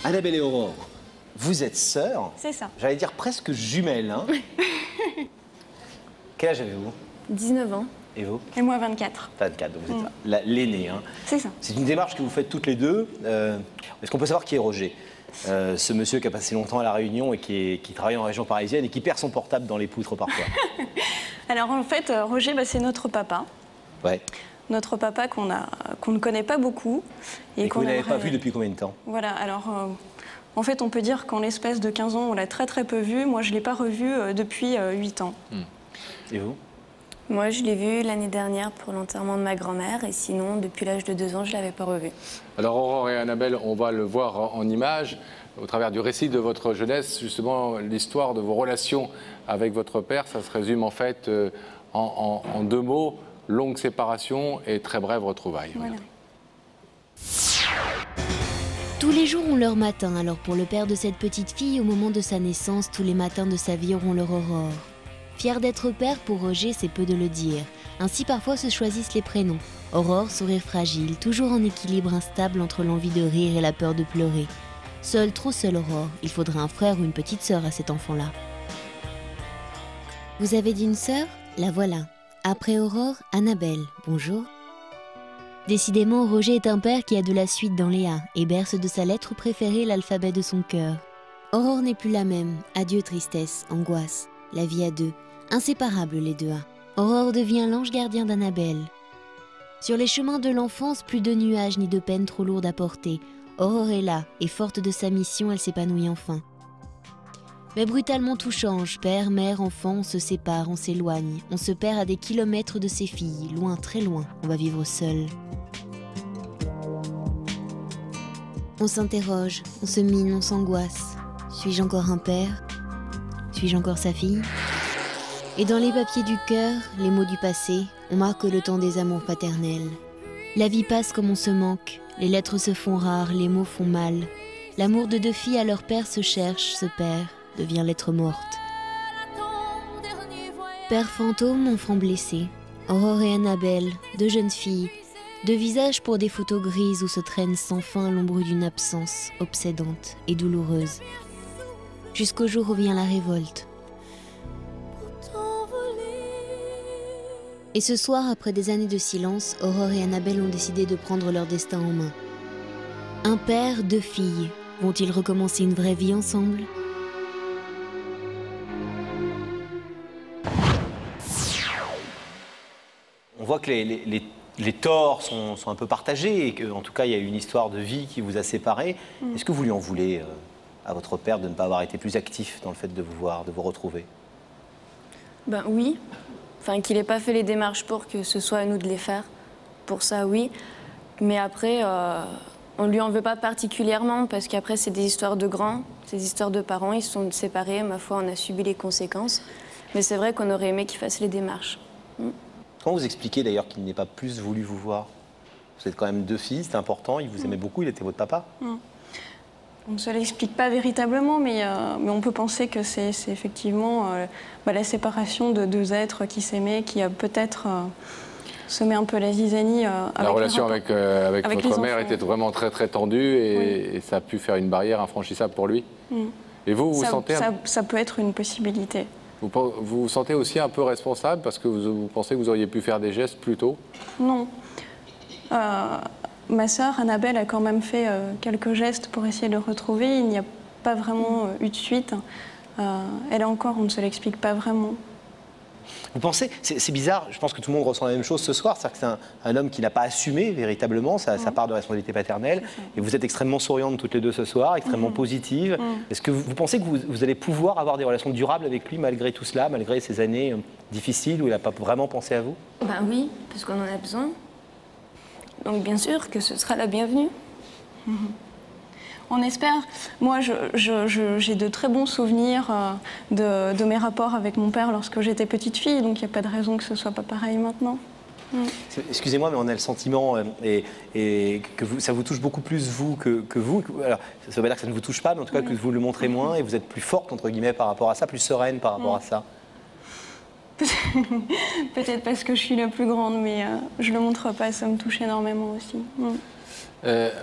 Annabelle et Aurore, vous êtes sœurs. C'est ça. J'allais dire presque jumelles. Hein. Quel âge avez-vous? 19 ans. Et vous? Et moi, 24. 24, donc vous êtes l'aînée. Hein. C'est ça. C'est une démarche que vous faites toutes les deux. Est-ce qu'on peut savoir qui est Roger? Ce monsieur qui a passé longtemps à La Réunion et qui travaille en région parisienne et qui perd son portable dans les poutres parfois. Alors en fait, Roger, c'est notre papa. Ouais. Notre papa qu'on ne connaît pas beaucoup. Et que vous n'avez pas vu depuis combien de temps? Voilà, alors en fait on peut dire qu'en l'espace de 15 ans, on l'a très peu vu. Moi je ne l'ai pas revu depuis 8 ans. Et vous? Moi je l'ai vu l'année dernière pour l'enterrement de ma grand-mère et sinon depuis l'âge de 2 ans je ne l'avais pas revu. Alors Aurore et Annabelle, on va le voir en images au travers du récit de votre jeunesse. Justement, l'histoire de vos relations avec votre père, ça se résume en fait en 2 mots. Longue séparation et très brève retrouvaille. Voilà. Tous les jours ont leur matin, alors pour le père de cette petite fille, au moment de sa naissance, tous les matins de sa vie auront leur aurore. Fier d'être père, pour Roger, c'est peu de le dire. Ainsi parfois se choisissent les prénoms. Aurore, sourire fragile, toujours en équilibre instable entre l'envie de rire et la peur de pleurer. Seule, trop seule Aurore, il faudrait un frère ou une petite sœur à cet enfant-là. Vous avez dit une sœur? La voilà. Après Aurore, Annabelle, bonjour. Décidément, Roger est un père qui a de la suite dans les A et berce de sa lettre préférée l'alphabet de son cœur. Aurore n'est plus la même, adieu tristesse, angoisse, la vie à deux, inséparables les deux A. Aurore devient l'ange gardien d'Annabelle. Sur les chemins de l'enfance, plus de nuages ni de peines trop lourdes à porter. Aurore est là, et forte de sa mission, elle s'épanouit enfin. Mais brutalement tout change, père, mère, enfant, on se sépare, on s'éloigne, on se perd à des kilomètres de ses filles, loin, très loin, on va vivre seul. On s'interroge, on se mine, on s'angoisse. Suis-je encore un père? Suis-je encore sa fille? Et dans les papiers du cœur, les mots du passé, on marque le temps des amours paternels. La vie passe comme on se manque, les lettres se font rares, les mots font mal. L'amour de 2 filles à leur père se cherche, se perd, devient lettre morte. Père fantôme, enfant blessé. Aurore et Annabelle, 2 jeunes filles, 2 visages pour des photos grises où se traîne sans fin l'ombre d'une absence obsédante et douloureuse. Jusqu'au jour où vient la révolte. Et ce soir, après des années de silence, Aurore et Annabelle ont décidé de prendre leur destin en main. Un père, 2 filles. Vont-ils recommencer une vraie vie ensemble ? On voit que les torts sont un peu partagés et qu'en tout cas, il y a une histoire de vie qui vous a séparés. Est-ce que vous lui en voulez à votre père de ne pas avoir été plus actif dans le fait de vous voir, de vous retrouver? Ben oui. Enfin, qu'il n'ait pas fait les démarches pour que ce soit à nous de les faire. Pour ça, oui. Mais après, on ne lui en veut pas particulièrement parce qu'après, c'est des histoires de grands, c'est des histoires de parents. Ils se sont séparés. Ma foi, on a subi les conséquences. Mais c'est vrai qu'on aurait aimé qu'il fasse les démarches. Comment vous expliquez d'ailleurs qu'il n'ait pas plus voulu vous voir? Vous êtes quand même 2 filles, c'est important, il vous aimait beaucoup, il était votre papa. On ne se l'explique pas véritablement, mais on peut penser que c'est effectivement la séparation de 2 êtres qui s'aimaient, qui a peut-être semé un peu la zizanie. La relation avec votre mère était vraiment très tendue et ça a pu faire une barrière infranchissable pour lui. Et vous sentez... Ça peut être une possibilité. Vous vous sentez aussi un peu responsable parce que vous pensez que vous auriez pu faire des gestes plus tôt? Non. Ma sœur, Annabelle, a quand même fait quelques gestes pour essayer de le retrouver. Il n'y a pas vraiment eu de suite. Elle encore, on ne se l'explique pas vraiment. Vous pensez, c'est bizarre, je pense que tout le monde ressent la même chose ce soir, c'est-à-dire que c'est un homme qui n'a pas assumé véritablement sa part de responsabilité paternelle. Et vous êtes extrêmement souriantes toutes les deux ce soir, extrêmement positives. Est-ce que vous pensez que vous allez pouvoir avoir des relations durables avec lui malgré tout cela, malgré ces années difficiles où il n'a pas vraiment pensé à vous? Ben oui, parce qu'on en a besoin. Donc bien sûr que ce sera la bienvenue. On espère. Moi, j'ai de très bons souvenirs de mes rapports avec mon père lorsque j'étais petite fille, donc il n'y a pas de raison que ce ne soit pas pareil maintenant. Excusez-moi, mais on a le sentiment et que ça vous touche beaucoup plus vous que vous. Alors, ça ne veut pas dire que ça ne vous touche pas, mais en tout cas que vous le montrez moins et vous êtes plus forte, entre guillemets, par rapport à ça, plus sereine par rapport à ça. Peut-être parce que je suis la plus grande, mais je ne le montre pas, ça me touche énormément aussi.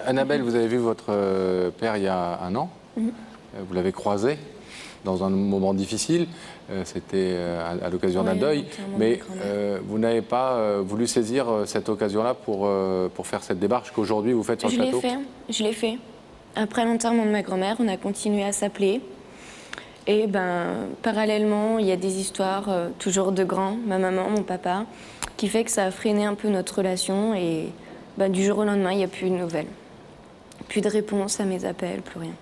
Annabelle, vous avez vu votre père il y a un an. Vous l'avez croisé dans un moment difficile. C'était à l'occasion d'un deuil. Mais vous n'avez pas voulu saisir cette occasion-là pour faire cette démarche qu'aujourd'hui vous faites sur le plateau? Je l'ai fait. Après l'enterrement de ma grand-mère, on a continué à s'appeler. Et parallèlement, il y a des histoires toujours de grands, ma maman, mon papa, qui fait que ça a freiné un peu notre relation. Et du jour au lendemain, il n'y a plus de nouvelles. Plus de réponse à mes appels, plus rien.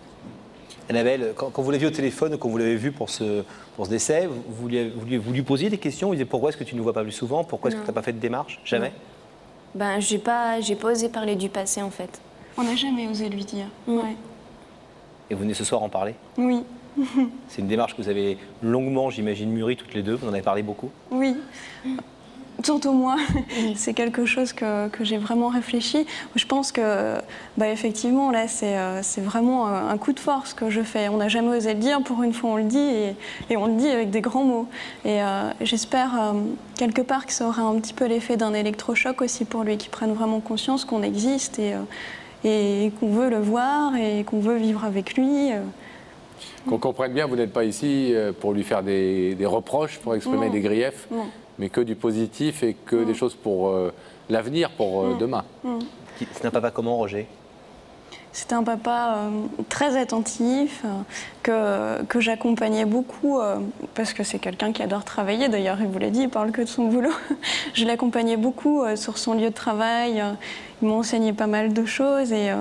Annabelle, quand vous l'aviez au téléphone, quand vous l'avez vu pour ce décès, vous lui posiez des questions? Vous disiez pourquoi est-ce que tu ne nous vois pas plus souvent? Pourquoi est-ce que tu n'as pas fait de démarche? Jamais? J'ai pas osé parler du passé en fait. On n'a jamais osé lui dire. Ouais. Et vous venez ce soir en parler? Oui. C'est une démarche que vous avez longuement, j'imagine, mûrie toutes les deux. Vous en avez parlé beaucoup? Oui. Surtout moi, c'est quelque chose que j'ai vraiment réfléchi. Je pense que, effectivement, là, c'est vraiment un coup de force que je fais. On n'a jamais osé le dire, pour une fois on le dit, et on le dit avec des grands mots. Et j'espère, quelque part, que ça aura un petit peu l'effet d'un électrochoc aussi pour lui, qu'il prenne vraiment conscience qu'on existe et qu'on veut le voir et qu'on veut vivre avec lui. Qu'on comprenne bien, vous n'êtes pas ici pour lui faire des reproches, pour exprimer des griefs. Non. Mais que du positif et que des choses pour l'avenir, pour demain. C'est un papa comment, Roger? C'était un papa très attentif, que j'accompagnais beaucoup, parce que c'est quelqu'un qui adore travailler, d'ailleurs, il vous l'a dit, il parle que de son boulot. Je l'accompagnais beaucoup sur son lieu de travail, il m'a enseigné pas mal de choses, et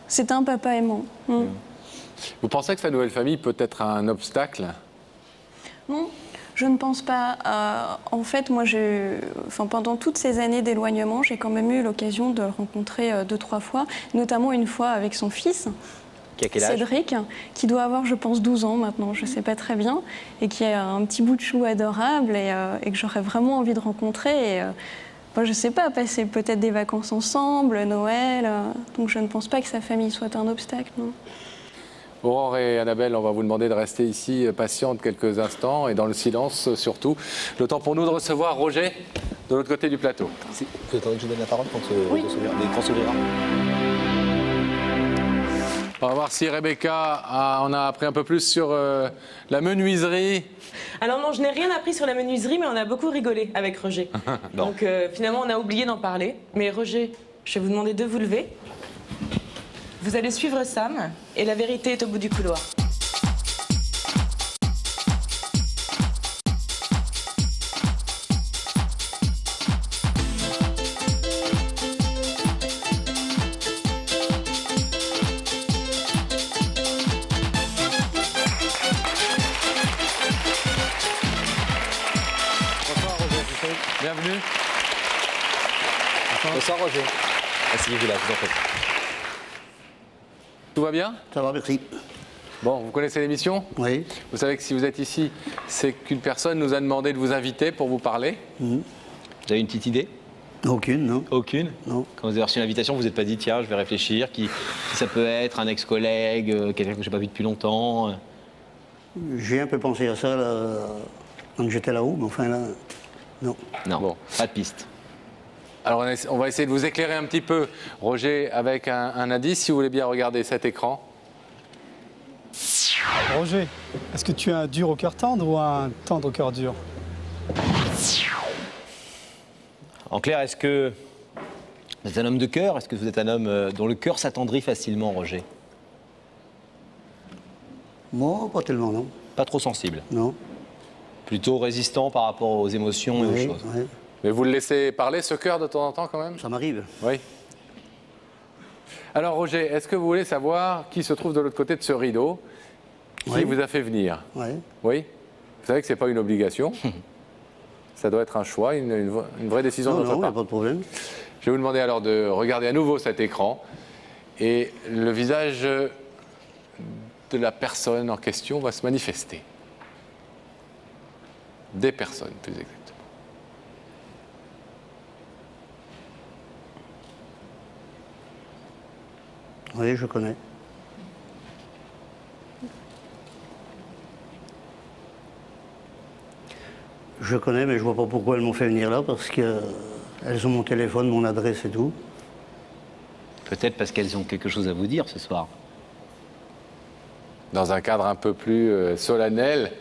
c'était un papa aimant. Vous pensez que sa nouvelle famille peut être un obstacle? Non. Je ne pense pas. En fait, moi, pendant toutes ces années d'éloignement, j'ai quand même eu l'occasion de le rencontrer 2-3 fois, notamment une fois avec son fils, qui a quel âge? Cédric, qui doit avoir, je pense, 12 ans maintenant, je ne sais pas très bien, et qui a un petit bout de chou adorable et que j'aurais vraiment envie de rencontrer. Et, je ne sais pas, passer peut-être des vacances ensemble, Noël. Donc je ne pense pas que sa famille soit un obstacle, non. Aurore et Annabelle, on va vous demander de rester ici patiente quelques instants et dans le silence surtout. Le temps pour nous de recevoir Roger de l'autre côté du plateau. Vous attendez que je donne la parole quand l'écran s'ouvrira. On va voir si Rebecca en a appris un peu plus sur la menuiserie. Alors non, je n'ai rien appris sur la menuiserie, mais on a beaucoup rigolé avec Roger. Donc finalement, on a oublié d'en parler. Mais Roger, je vais vous demander de vous lever. Vous allez suivre Sam, et la vérité est au bout du couloir. Bonsoir Roger, bienvenue. Bonsoir Roger. Asseyez-vous là, je vous en prie. Tout va bien? Ça va, merci. Bon, vous connaissez l'émission? Oui. Vous savez que si vous êtes ici, c'est qu'une personne nous a demandé de vous inviter pour vous parler. Vous avez une petite idée? Aucune, non. Aucune? Non. Quand vous avez reçu l'invitation, vous n'êtes pas dit, tiens, je vais réfléchir, qui ça peut être, un ex-collègue, quelqu'un que je n'ai pas vu depuis longtemps? J'ai un peu pensé à ça là, quand j'étais là-haut, mais enfin là, non. Non, Bon. pas de piste. Alors on va essayer de vous éclairer un petit peu, Roger, avec un indice, si vous voulez bien regarder cet écran. Roger, est-ce que tu as un dur au cœur tendre ou un tendre au cœur dur? En clair, est-ce que vous êtes un homme de cœur? Est-ce que vous êtes un homme dont le cœur s'attendrit facilement, Roger? Moi, pas tellement, non. Pas trop sensible? Non. Plutôt résistant par rapport aux émotions et aux choses? Oui. Mais vous le laissez parler, ce cœur, de temps en temps, quand même? Ça m'arrive. Oui. Alors, Roger, est-ce que vous voulez savoir qui se trouve de l'autre côté de ce rideau? Qui Oui. vous a fait venir? Oui. Oui. Vous savez que ce n'est pas une obligation. Ça doit être un choix, une vraie décision de Non, votre non, part. pas de problème. Je vais vous demander alors de regarder à nouveau cet écran. Et le visage de la personne en question va se manifester. Des personnes, plus exactement. Oui, je connais. Je connais, mais je vois pas pourquoi elles m'ont fait venir là, parce qu'elles ont mon téléphone, mon adresse et tout. Peut-être parce qu'elles ont quelque chose à vous dire ce soir. Dans un cadre un peu plus solennel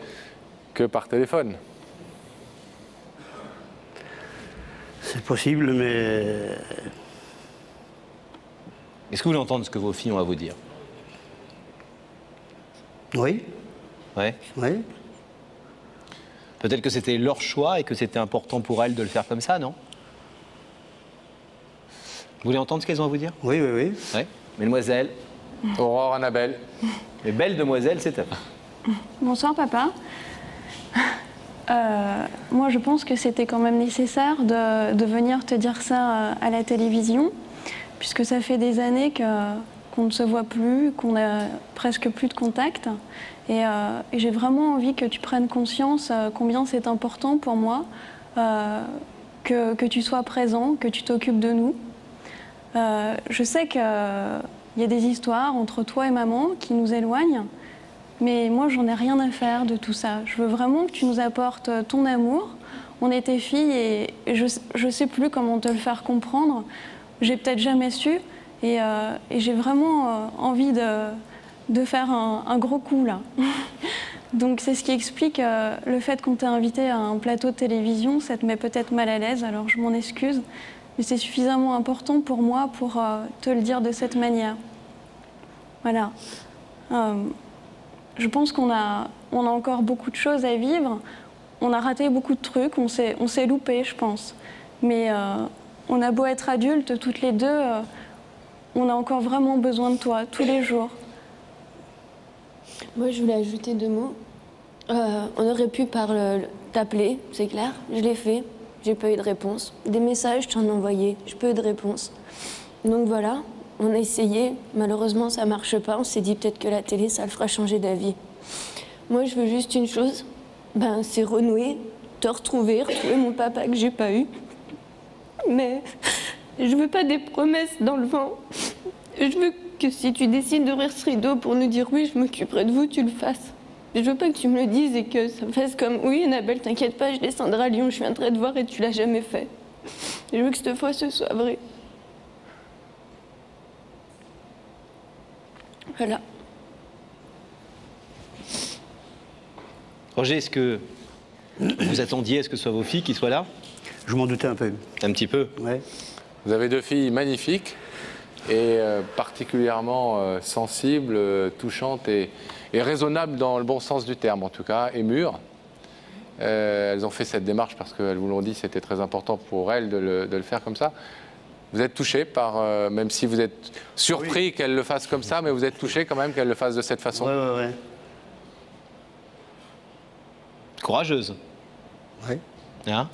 que par téléphone. C'est possible, mais... Est-ce que vous voulez entendre ce que vos filles ont à vous dire? Oui. Ouais. Oui. Peut-être que c'était leur choix et que c'était important pour elles de le faire comme ça, non? Vous voulez entendre ce qu'elles ont à vous dire? Oui, oui, oui. Ouais. Mesdemoiselles. Aurore, Annabelle. Les belles demoiselles, c'est à vous. Bonsoir papa. Moi je pense que c'était quand même nécessaire de venir te dire ça à la télévision, puisque ça fait des années qu'on ne se voit plus, qu'on a presque plus de contact. Et j'ai vraiment envie que tu prennes conscience combien c'est important pour moi que tu sois présent, que tu t'occupes de nous. Je sais qu'il y a des histoires entre toi et maman qui nous éloignent, mais moi j'en ai rien à faire de tout ça. Je veux vraiment que tu nous apportes ton amour. On est tes filles et je sais plus comment te le faire comprendre. J'ai peut-être jamais su et j'ai vraiment envie de faire un gros coup là. Donc c'est ce qui explique le fait qu'on t'ait invité à un plateau de télévision. Ça te met peut-être mal à l'aise, alors je m'en excuse. Mais c'est suffisamment important pour moi pour te le dire de cette manière. Voilà. Je pense qu'on a encore beaucoup de choses à vivre. On a raté beaucoup de trucs, on s'est loupé, je pense. Mais on a beau être adultes, toutes les deux, on a encore vraiment besoin de toi, tous les jours. Moi, je voulais ajouter 2 mots. On aurait pu t'appeler, c'est clair. Je l'ai fait. J'ai pas eu de réponse. Des messages, je t'en ai envoyé. J'ai pas eu de réponse. Donc voilà, on a essayé. Malheureusement, ça marche pas. On s'est dit peut-être que la télé, ça le fera changer d'avis. Moi, je veux juste une chose. C'est renouer, te retrouver mon papa que j'ai pas eu. Mais je veux pas des promesses dans le vent. Je veux que si tu décides d'ouvrir ce rideau pour nous dire oui, je m'occuperai de vous, tu le fasses. Je veux pas que tu me le dises et que ça fasse comme oui, Annabelle, t'inquiète pas, je descendrai à Lyon, je viendrai te voir et tu l'as jamais fait. Je veux que cette fois ce soit vrai. Voilà. Roger, est-ce que vous attendiez à ce que ce soit vos filles qui soient là? Je m'en doutais un peu. Un petit peu. Ouais. Vous avez 2 filles magnifiques et particulièrement sensibles, touchantes et raisonnables dans le bon sens du terme en tout cas, et mûres. Elles ont fait cette démarche parce qu'elles vous l'ont dit, c'était très important pour elles de le faire comme ça. Vous êtes touché par, même si vous êtes surpris qu'elles le fassent comme ça, mais vous êtes touché quand même qu'elles le fassent de cette façon. Ouais. Courageuse. Ouais. Hein?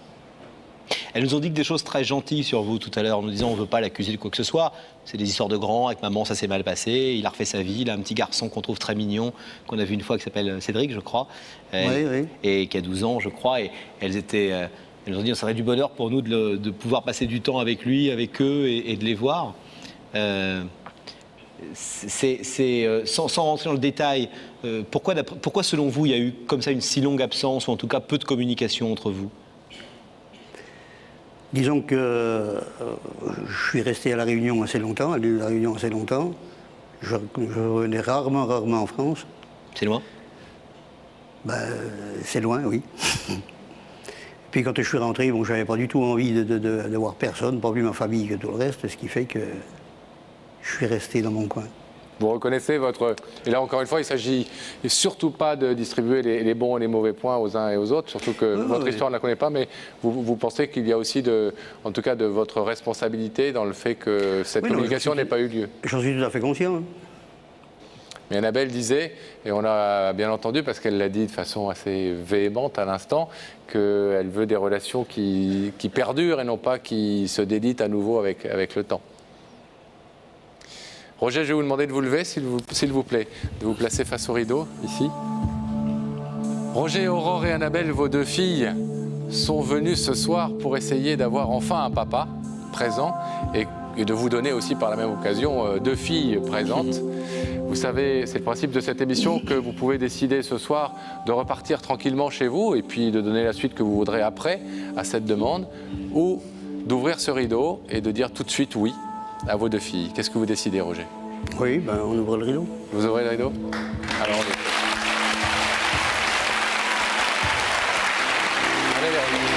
Elles nous ont dit que des choses très gentilles sur vous tout à l'heure, en nous disant on ne veut pas l'accuser de quoi que ce soit. C'est des histoires de grands, avec maman ça s'est mal passé, il a refait sa vie, il a un petit garçon qu'on trouve très mignon, qu'on a vu une fois qui s'appelle Cédric, je crois, Oui. Et qui a 12 ans, je crois, et elles nous ont dit que ça serait du bonheur pour nous de pouvoir passer du temps avec lui, avec eux, et de les voir. Sans rentrer dans le détail, pourquoi selon vous il y a eu comme ça une si longue absence, ou en tout cas peu de communication entre vous? Disons que je suis resté à La Réunion assez longtemps, à La Réunion assez longtemps. Je revenais rarement en France. C'est loin? C'est loin, oui. Puis quand je suis rentré, bon, j'avais pas du tout envie de voir personne, pas plus ma famille que tout le reste, ce qui fait que je suis resté dans mon coin. Vous reconnaissez votre... Et là, encore une fois, il ne s'agit surtout pas de distribuer les bons et les mauvais points aux uns et aux autres, surtout que votre histoire, on ne la connaît pas, mais vous pensez qu'il y a aussi, en tout cas, de votre responsabilité dans le fait que cette communication n'ait pas eu lieu. J'en suis tout à fait conscient. Hein. Mais Annabelle disait, et on l'a bien entendu parce qu'elle l'a dit de façon assez véhémente à l'instant, qu'elle veut des relations qui perdurent et non pas qui se délitent à nouveau avec le temps. Roger, je vais vous demander de vous lever, s'il vous plaît, de vous placer face au rideau, ici. Roger, Aurore et Annabelle, vos 2 filles, sont venues ce soir pour essayer d'avoir enfin un papa présent et de vous donner aussi par la même occasion 2 filles présentes. Vous savez, c'est le principe de cette émission que vous pouvez décider ce soir de repartir tranquillement chez vous et puis de donner la suite que vous voudrez après à cette demande, ou d'ouvrir ce rideau et de dire tout de suite oui. à vos deux filles. Qu'est-ce que vous décidez, Roger? Oui, ben, on ouvre le rideau. Vous ouvrez le rideau? Alors, on y va. Allez, Véronique.